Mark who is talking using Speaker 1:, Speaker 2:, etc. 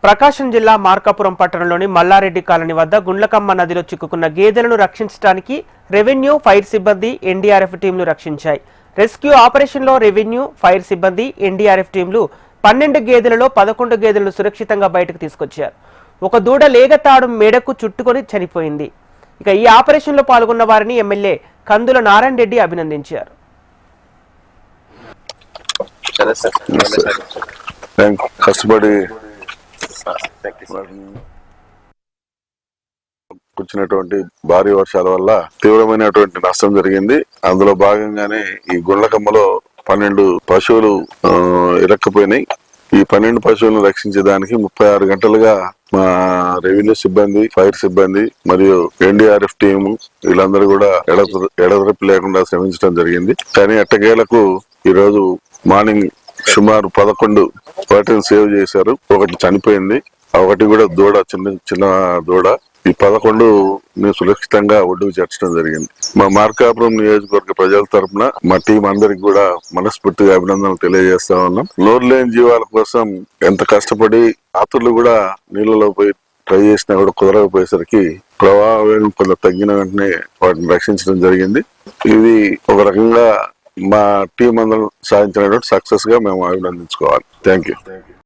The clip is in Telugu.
Speaker 1: ప్రకాశం జిల్లా మార్కాపురం పట్టణంలోని మల్లారెడ్డి కాలనీ వద్ద గుండ్లకమ్మ నదిలో చిక్కుకున్న గేదెలను రక్షించడానికి రెవెన్యూ ఫైర్ సిబ్బంది ఎన్డీఆర్ఎఫ్ టీంలు రక్షించాయి. రెస్క్యూ ఆపరేషన్లో రెవెన్యూ ఫైర్ సిబ్బంది ఎన్డీఆర్ఎఫ్ టీంలు 12 గేదెలలో 11 గేదెలను సురక్షితంగా బయటకు తీసుకొచ్చారు. ఒక దూడ లేగతాడు మెడకు చుట్టుకొని చనిపోయింది. ఇక ఈ ఆపరేషన్లో పాల్గొన్న వారిని ఎమ్మెల్యే కందుల నారాయణ రెడ్డి అభినందించారు.
Speaker 2: కష్టపడి వచ్చినటువంటి భారీ వర్షాల వల్ల తీవ్రమైనటువంటి నష్టం జరిగింది. అందులో భాగంగానే ఈ గుండ్లకమ్మలో 12 పశువులు ఇరక్కపోయినాయి. ఈ 12 పశువులను రక్షించేదానికి 36 గంటలుగా మా రెవెన్యూ సిబ్బంది, ఫైర్ సిబ్బంది మరియు ఎన్డీఆర్ఎఫ్ టీము వీళ్ళందరూ కూడా ఎడతెరిపి లేకుండా శ్రమించడం జరిగింది. కానీ ఎట్టకేలకు ఈ రోజు మార్నింగ్ సుమారు 11 వాటిని సేవ్ చేశారు. ఒకటి చనిపోయింది, ఒకటి కూడా దూడ, చిన్న దూడ. ఈ 11 మేము సురక్షితంగా ఒడ్డుకు చేర్చడం జరిగింది. మా మార్కాపురం నియోజకవర్గ ప్రజల తరఫున మా టీం అందరికి కూడా మనస్ఫూర్తిగా అభినందనలు తెలియజేస్తా ఉన్నాం. నోరు లేని జీవాల కోసం ఎంత కష్టపడి రాత్రులు కూడా నీళ్ళలో పోయి ట్రై చేసినా కూడా కుదరకపోయేసరికి ప్రవాహం కొంత తగ్గిన వెంటనే వాటిని రక్షించడం జరిగింది. ఇది ఒక రకంగా మా టీం అందరం సాధించినటువంటి సక్సెస్ గా మేము అభినందించుకోవాలి. Thank you.